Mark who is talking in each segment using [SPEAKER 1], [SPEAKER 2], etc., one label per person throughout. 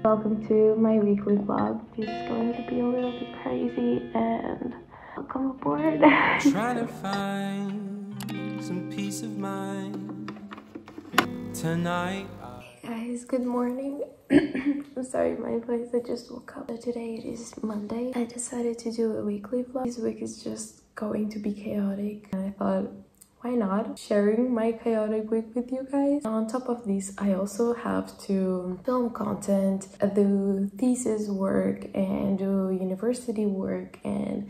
[SPEAKER 1] Welcome to my weekly vlog. This is going to be a little bit crazy and welcome aboard.
[SPEAKER 2] Trying to find some peace of mind tonight.
[SPEAKER 1] Hey guys, good morning. I'm sorry, my voice, I just woke up. So today it is Monday. I decided to do a weekly vlog. This week is just going to be chaotic and I thought, why not sharing my chaotic week with you guys? On top of this, I also have to film content, do thesis work and do university work and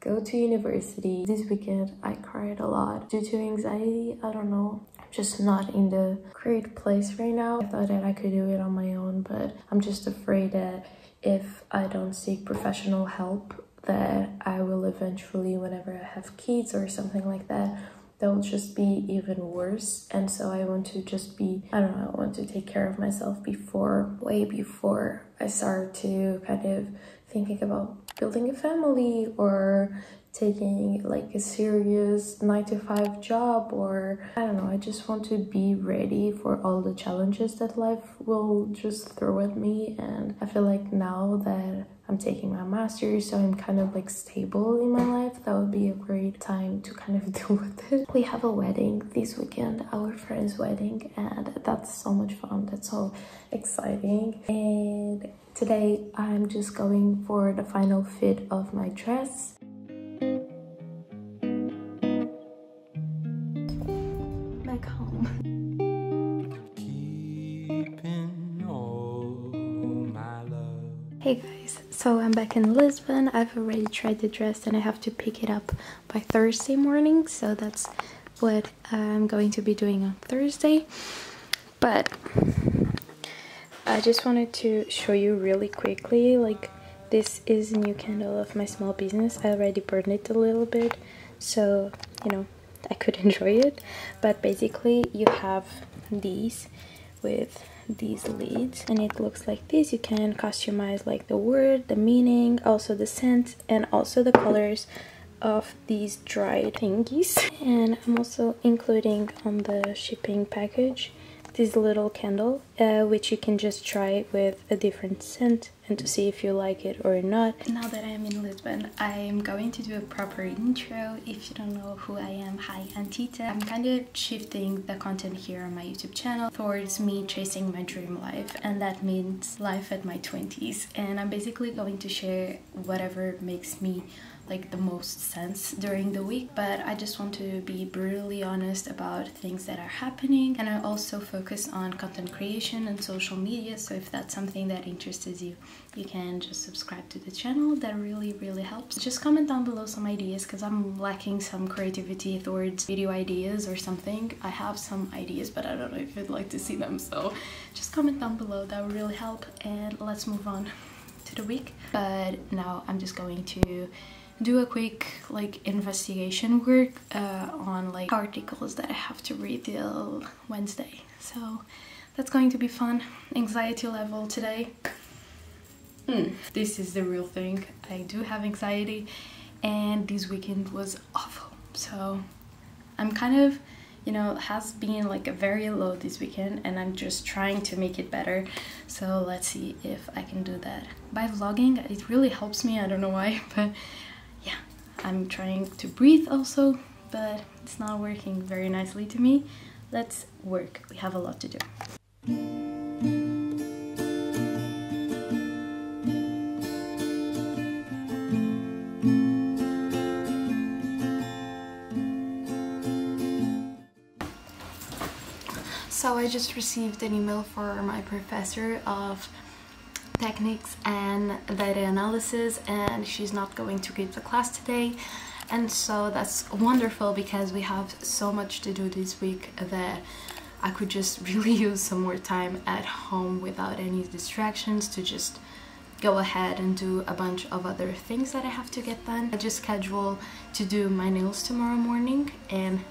[SPEAKER 1] go to university. This weekend I cried a lot due to anxiety. I don't know, I'm just not in the great place right now. I thought that I could do it on my own, but I'm just afraid that if I don't seek professional help, that I will eventually, whenever I have kids or something like that, will just be even worse. And so I want to just be, I don't know, I want to take care of myself way before I start to kind of thinking about building a family or taking like a serious 9-to-5 job, or I don't know, I just want to be ready for all the challenges that life will just throw at me. And I feel like now that I'm taking my master's, so I'm kind of like stable in my life, that would be a great time to kind of deal with it. We have a wedding this weekend, our friend's wedding, and that's so much fun, that's so exciting. And today I'm just going for the final fit of my dress. Back home. Hey guys, so I'm back in Lisbon. I've already tried the dress and I have to pick it up by Thursday morning, so that's what I'm going to be doing on Thursday. But I just wanted to show you really quickly, like, this is a new candle of my small business. I already burned it a little bit, so you know, I could enjoy it. But basically you have these with these leads and it looks like this. You can customize like the word, the meaning, also the scent, and also the colors of these dried thingies. And I'm also including on the shipping package this little candle, which you can just try with a different scent and to see if you like it or not. Now that I'm in Lisbon, I'm going to do a proper intro. If you don't know who I am, hi, I'm Tita. I'm kind of shifting the content here on my YouTube channel towards me chasing my dream life, and that means life at my 20s. And I'm basically going to share whatever makes me like the most sense during the week, but I just want to be brutally honest about things that are happening. And I also focus on content creation and social media, so if that's something that interests you, you can just subscribe to the channel. That really helps. Just comment down below some ideas, because I'm lacking some creativity towards video ideas or something. I have some ideas, but I don't know if you'd like to see them, so just comment down below, that would really help. And let's move on to the week. But now I'm just going to do a quick like investigation work on like articles that I have to read till Wednesday, so that's going to be fun. Anxiety level today, this is the real thing. I do have anxiety and this weekend was awful, so I'm kind of, you know, has been like a very low this weekend and I'm just trying to make it better. So let's see if I can do that by vlogging. It really helps me, I don't know why, but yeah, I'm trying to breathe also, but it's not working very nicely to me. Let's work, we have a lot to do. So I just received an email for my professor of techniques and data analysis, and she's not going to give the class today, and so that's wonderful because we have so much to do this week that I could just really use some more time at home without any distractions to just go ahead and do a bunch of other things that I have to get done. I just scheduled to do my nails tomorrow morning and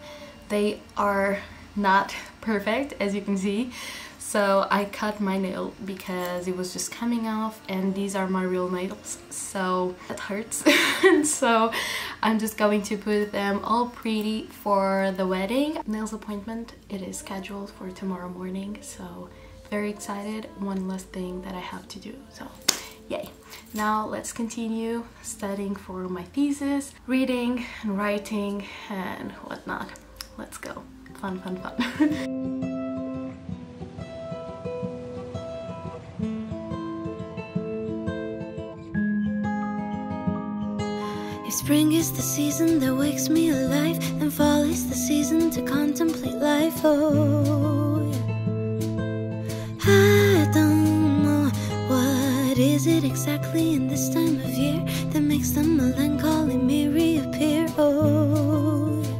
[SPEAKER 1] they are not perfect, as you can see. So I cut my nail because it was just coming off, and these are my real nails, so that hurts. And so I'm just going to put them all pretty for the wedding. Nails appointment, it is scheduled for tomorrow morning, so very excited. One less thing that I have to do, so yay. Now let's continue studying for my thesis, reading and writing and whatnot. Let's go. Fun, fun, fun.
[SPEAKER 2] If spring is the season that wakes me alive, then fall is the season to contemplate life. Oh, yeah. I don't know what is it exactly in this time of year that makes the melancholy me reappear. Oh, yeah.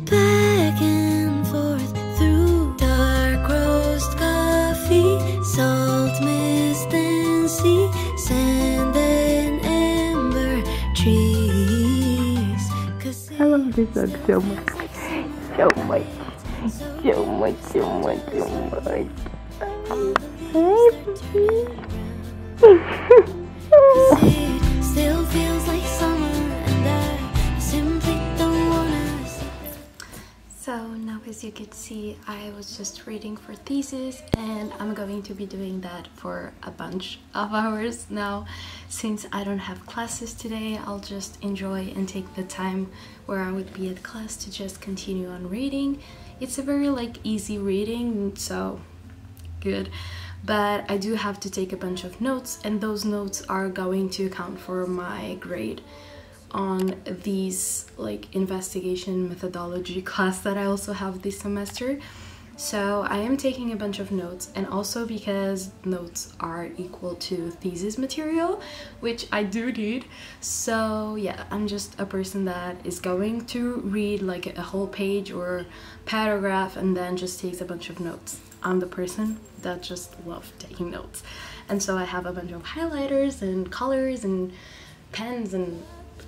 [SPEAKER 2] Back and forth through dark roast coffee, salt, mist, and sea, sand and ember trees.
[SPEAKER 1] I love this song so much. So much. So much, so much, so much.
[SPEAKER 2] Still feels like summer and I simply don't wanna stop.
[SPEAKER 1] So now, as you can see, I was just reading for thesis and I'm going to be doing that for a bunch of hours now. Since I don't have classes today, I'll just enjoy and take the time where I would be at class to just continue on reading. It's a very easy reading, so good. But I do have to take a bunch of notes, and those notes are going to account for my grade on these investigation methodology class that I also have this semester. So I am taking a bunch of notes, and also because notes are equal to thesis material, which I do need. So yeah, I'm just a person that is going to read a whole page or paragraph and then just takes a bunch of notes. I'm the person that just loves taking notes, and so I have a bunch of highlighters and colors and pens and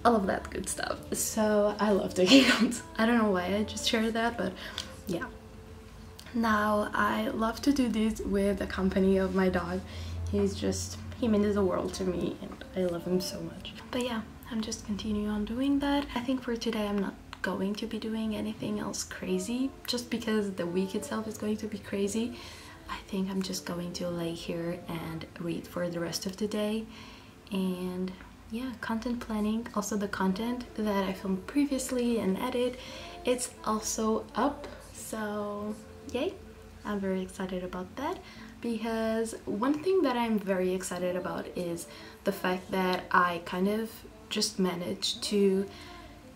[SPEAKER 1] all of that good stuff. So I love taking notes. I don't know why I just shared that, but yeah. Now I love to do this with the company of my dog. He means the world to me and I love him so much. But yeah, I'm just continuing on doing that. I think for today I'm not going to be doing anything else crazy, just because the week itself is going to be crazy. I think I'm just going to lay here and read for the rest of the day. And yeah, content planning. Also the content that I filmed previously and edit, it's also up, so yay. I'm very excited about that, because one thing that I'm very excited about is the fact that I kind of just managed to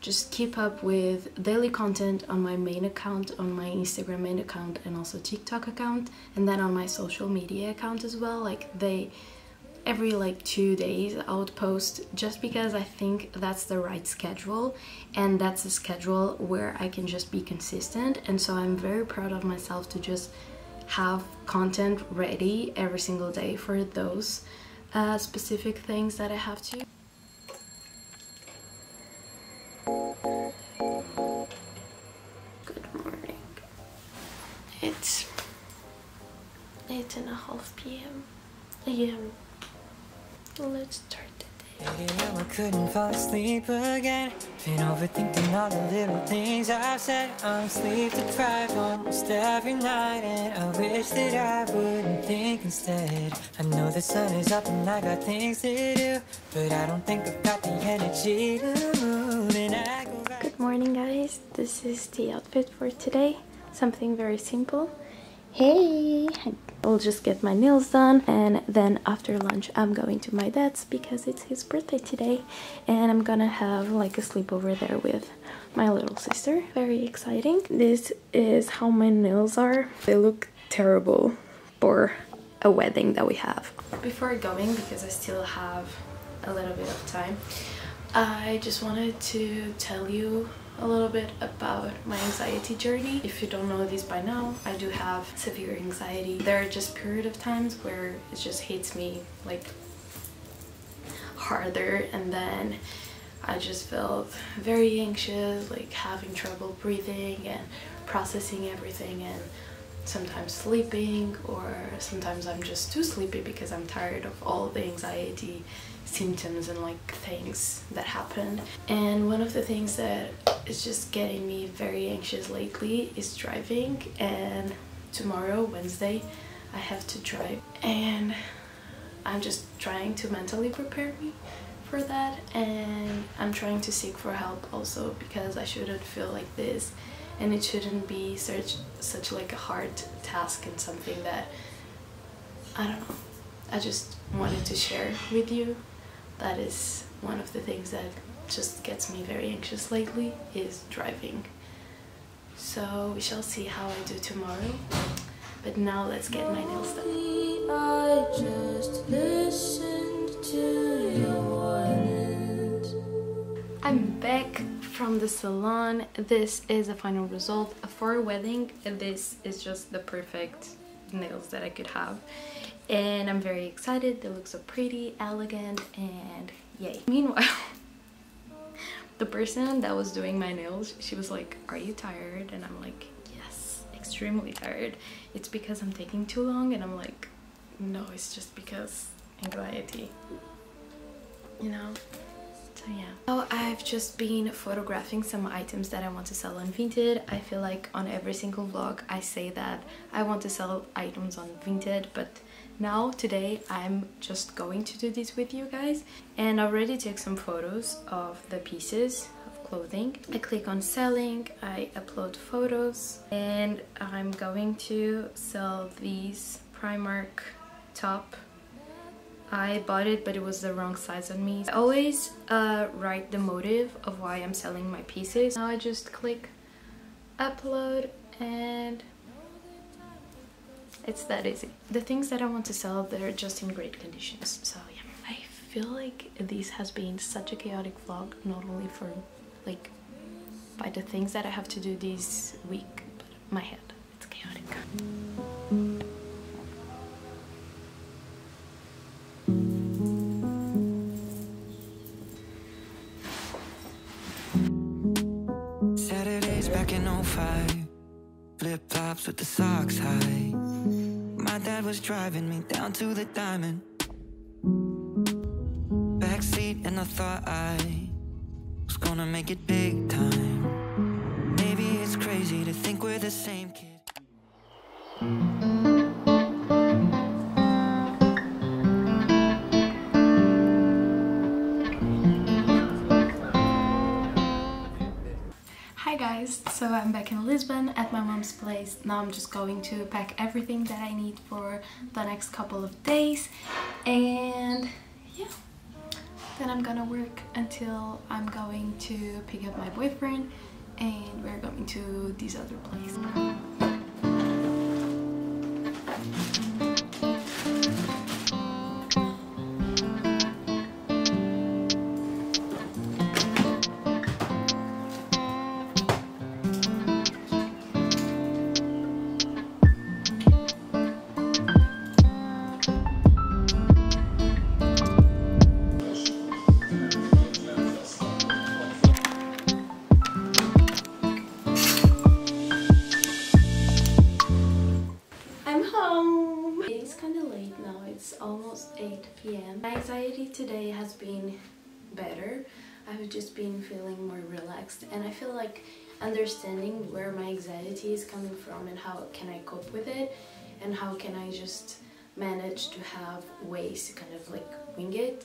[SPEAKER 1] just keep up with daily content on my main account, on my Instagram main account, and also TikTok account, and then on my social media account as well. Every 2 days I would post, just because I think that's the right schedule, and that's a schedule where I can just be consistent. And so I'm very proud of myself to just have content ready every single day for those specific things that I have to. Good morning. It's 8:30 p.m. Let's start the day.
[SPEAKER 2] Maybe I couldn't fall asleep again. Been overthinking all the little things I've said. I'm sleep deprived almost every night, and I wish that I wouldn't think instead. I know the sun is up and I got things to do, but I don't think I've got the energy to move, and I go back.
[SPEAKER 1] Good morning, guys. This is the outfit for today. Something very simple. Hey! I'll just get my nails done, and then after lunch I'm going to my dad's because it's his birthday today, and I'm gonna have a sleepover there with my little sister. Very exciting. This is how my nails are. They look terrible for a wedding that we have. Before going, because I still have a little bit of time, I just wanted to tell you a little bit about my anxiety journey. If you don't know this by now, I do have severe anxiety. There are just period of times where it just hits me harder, and then I just felt very anxious, having trouble breathing and processing everything, and sometimes sleeping, or sometimes I'm just too sleepy because I'm tired of all the anxiety symptoms and things that happened. And one of the things that is just getting me very anxious lately is driving, and tomorrow, Wednesday, I have to drive, and I'm just trying to mentally prepare me for that, and I'm trying to seek for help also, because I shouldn't feel like this, and it shouldn't be such like a hard task and something that, I don't know, I just wanted to share with you. That is one of the things that just gets me very anxious lately, is driving. So we shall see how I do tomorrow, but now let's get my nails done.
[SPEAKER 2] I just listened to your words.
[SPEAKER 1] I'm back from the salon. This is a final result for a wedding, and this is just the perfect nails that I could have, and I'm very excited. They look so pretty, elegant, and yay. Meanwhile, the person that was doing my nails, she was like, "Are you tired?" And I'm like, "Yes, extremely tired. It's because I'm taking too long." And I'm like, "No, it's just because anxiety, you know." So yeah. So I've just been photographing some items that I want to sell on Vinted. I feel like on every single vlog I say that I want to sell items on Vinted, but now today I'm just going to do this with you guys. And I already took some photos of the pieces of clothing. I click on selling, I upload photos, and I'm going to sell these Primark top. I bought it, but it was the wrong size on me. I always write the motive of why I'm selling my pieces. Now I just click upload, and it's that easy. The things that I want to sell, they're just in great conditions. So yeah, I feel like this has been such a chaotic vlog, not only for like by the things that I have to do this week, but my head, it's chaotic.
[SPEAKER 2] Saturdays back in '05, flip-flops with the socks high. My dad was driving me down to the Diamond. Backseat, and I thought I was gonna make it big time. Maybe it's crazy to think we're the same kid.
[SPEAKER 1] Hi guys, so I'm back in Lisbon at my mom's place. Now I'm just going to pack everything that I need for the next couple of days, and yeah, then I'm gonna work until I'm going to pick up my boyfriend, and we're going to this other place. It's almost 8 p.m. My anxiety today has been better. I've just been feeling more relaxed, and I feel like understanding where my anxiety is coming from and how can I cope with it, and how can I just manage to have ways to kind of like wing it.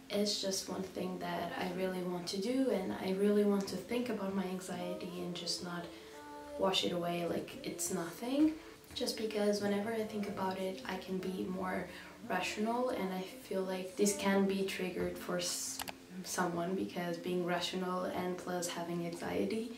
[SPEAKER 1] It's just one thing that I really want to do, and I really want to think about my anxiety and just not wash it away like it's nothing. Just because whenever I think about it, I can be more rational, and I feel like this can be triggered for someone, because being rational and plus having anxiety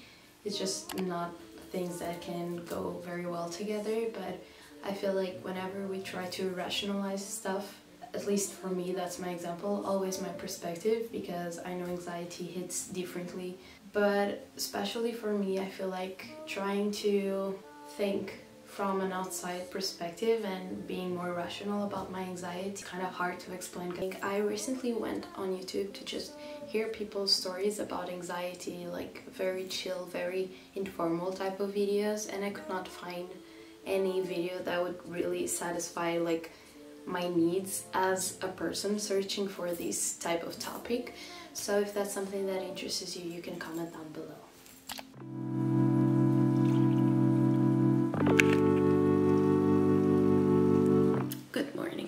[SPEAKER 1] is just not things that can go very well together. But I feel like whenever we try to rationalize stuff, at least for me, that's my example, always my perspective, because I know anxiety hits differently. But especially for me, I feel like trying to think from an outside perspective and being more rational about my anxiety is kind of hard to explain. I recently went on YouTube to just hear people's stories about anxiety, like very chill, very informal type of videos, and I could not find any video that would really satisfy like my needs as a person searching for this type of topic. So if that's something that interests you, you can comment down below.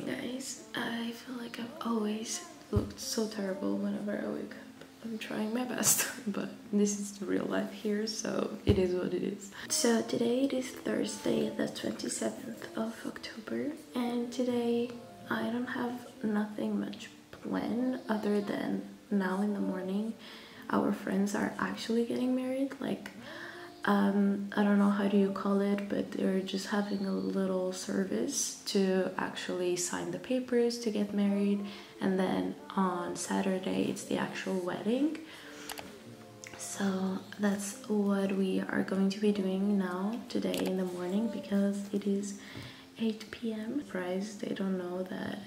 [SPEAKER 1] morning, guys. I feel like I've always looked so terrible whenever I wake up. I'm trying my best, but this is real life here, so it is what it is. So today it is Thursday, the 27th of October, and today I don't have nothing much planned other than now in the morning our friends are actually getting married. Like, I don't know how do you call it, but they're just having a little service to actually sign the papers to get married, and then on Saturday it's the actual wedding. So that's what we are going to be doing now today in the morning, because it is 8 p.m. Surprise, they don't know that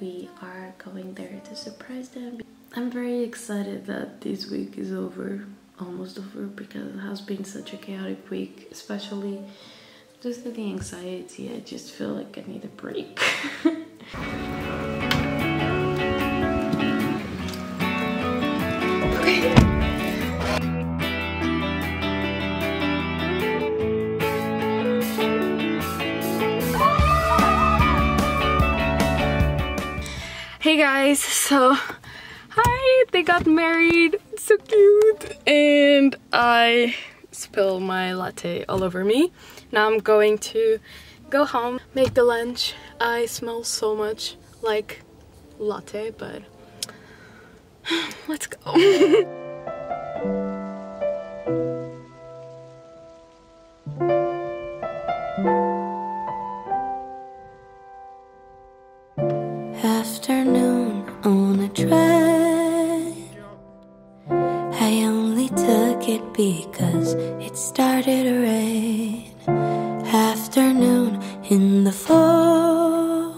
[SPEAKER 1] we are going there to surprise them. I'm very excited that this week is over, almost over, because it has been such a chaotic week, especially just with the anxiety. I just feel like I need a break. Hey guys, so hi, they got married, it's so cute, and I spilled my latte all over me. Now I'm going to go home, make the lunch. I smell so much like latte, but let's go.
[SPEAKER 2] Afternoon on a train, I only took it because it started to rain. Afternoon in the fall,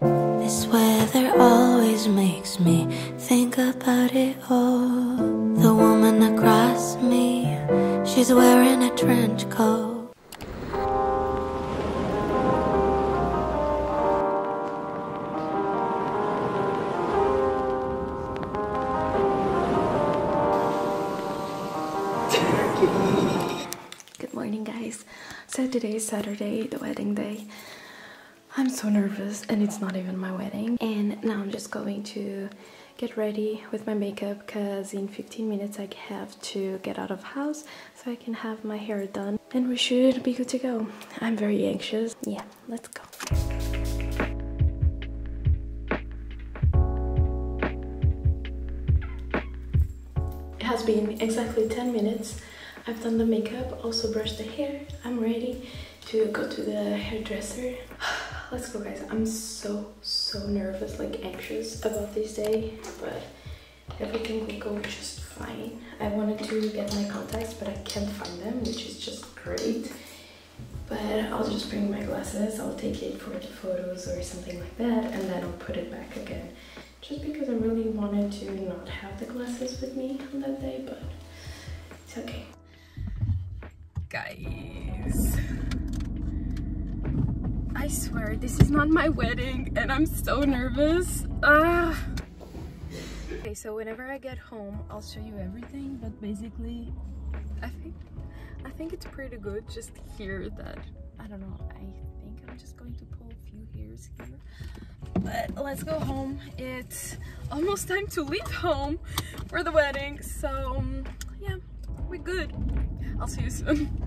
[SPEAKER 2] this weather always makes me think about it all. The woman across me, she's wearing a trench coat.
[SPEAKER 1] Good morning, guys. So today is Saturday, the wedding day. I'm so nervous, and it's not even my wedding. And now I'm just going to get ready with my makeup, because in 15 minutes I have to get out of house so I can have my hair done, and we should be good to go. I'm very anxious. Yeah, let's go. It has been exactly 10 minutes. I've done the makeup, also brushed the hair. I'm ready to go to the hairdresser. Let's go, guys. I'm so nervous, like anxious about this day, but everything will go just fine. I wanted to get my contacts, but I can't find them, which is just great. But I'll just bring my glasses. I'll take it for the photos or something like that, and then I'll put it back again. Just because I really wanted to not have the glasses with me on that day, but it's okay. Guys, I swear this is not my wedding, and I'm so nervous. Okay, so whenever I get home, I'll show you everything, but basically, I think it's pretty good. Just here that, I don't know, I think I'm just going to pull a few hairs here. But let's go home. It's almost time to leave home for the wedding, so yeah, we're good. I'll see you soon.